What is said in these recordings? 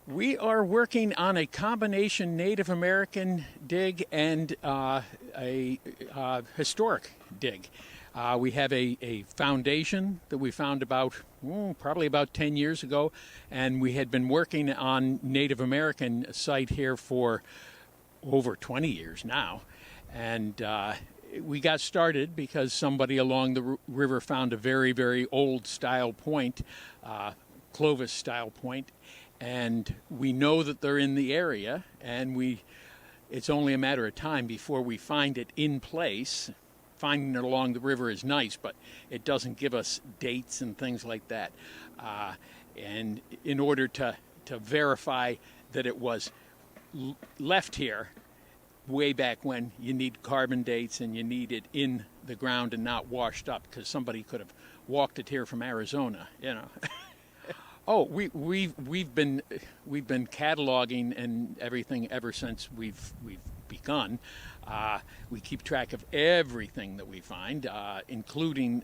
We are working on a combination Native American dig and a historic dig. We have a foundation that we found probably about 10 years ago, and we had been working on Native American site here for over 20 years now. And we got started because somebody along the river found a very, very old style point, Clovis style point, and we know that they're in the area, and it's only a matter of time before we find it in place. Finding it along the river is nice, but it doesn't give us dates and things like that. And in order to verify that it was left here way back when, you need carbon dates and you need it in the ground and not washed up, because somebody could have walked it here from Arizona, you know. Oh, we've been cataloging and everything ever since we've begun. We keep track of everything that we find, including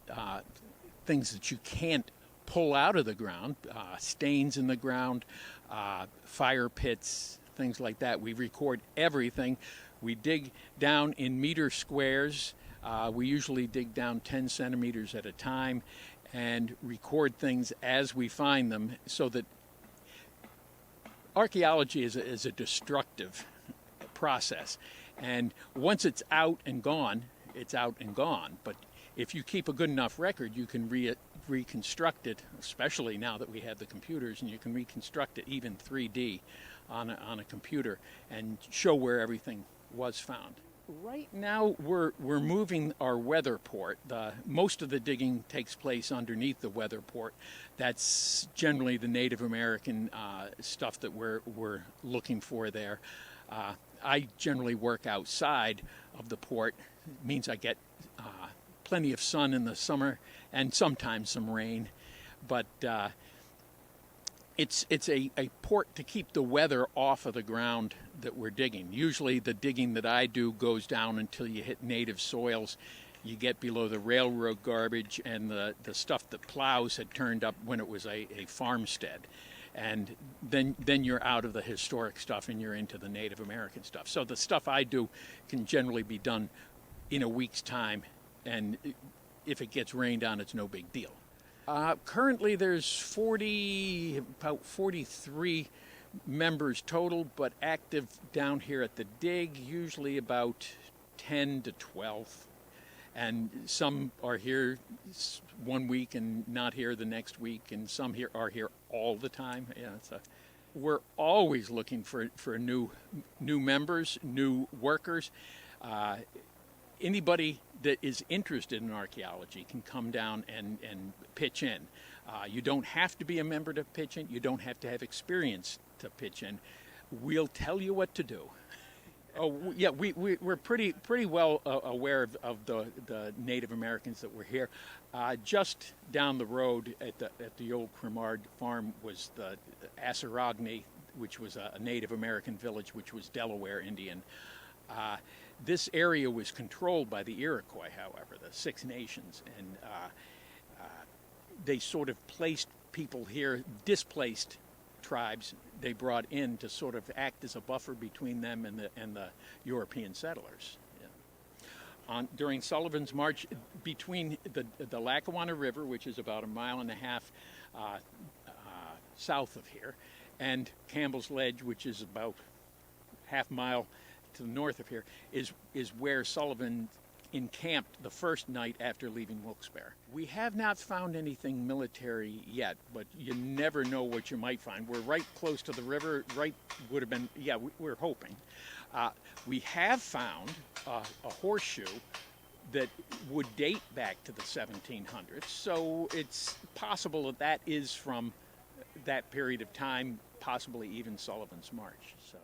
things that you can't pull out of the ground, stains in the ground, fire pits, things like that. We record everything. We dig down in meter squares. We usually dig down 10 centimeters at a time and record things as we find them, so that archaeology is a destructive process. And once it's out and gone, it's out and gone. But if you keep a good enough record, you can reconstruct it, especially now that we have the computers, and you can reconstruct it even 3D on a computer and show where everything was found. Right now we're moving our weather port. Most of the digging takes place underneath the weather port. That's generally the Native American stuff that we're looking for there. I generally work outside of the port. It means I get plenty of sun in the summer and sometimes some rain. But it's a port to keep the weather off of the ground that we're digging. Usually the digging that I do goes down until you hit native soils. You get below the railroad garbage and the stuff that plows had turned up when it was a farmstead. And then you're out of the historic stuff and you're into the Native American stuff. So the stuff I do can generally be done in a week's time, and if it gets rained on, it's no big deal. Currently there's about 43 members total, but active down here at the dig, usually about 10 to 12. And some are here one week and not here the next week, and some are here all the time. Yeah, we're always looking for new members, new workers. Anybody that is interested in archaeology can come down and pitch in. You don't have to be a member to pitch in. You don't have to have experience to pitch in. We'll tell you what to do. Oh yeah, we're pretty well aware of the Native Americans that were here. Just down the road at the old Cremard farm was the Assarogny, which was a Native American village, which was Delaware Indian. This area was controlled by the Iroquois, however, the Six Nations, and they sort of placed people here, displaced tribes they brought in to sort of act as a buffer between them and the European settlers. Yeah. During Sullivan's March, between the Lackawanna River, which is about 1.5 miles south of here, and Campbell's Ledge, which is about 1/2 mile to the north of here, is where Sullivan encamped the first night after leaving Wilkes-Barre. We have not found anything military yet, but you never know what you might find. We're right close to the river. Would have been, yeah, we're hoping. We have found a horseshoe that would date back to the 1700s, so it's possible that is from that period of time, possibly even Sullivan's March. So.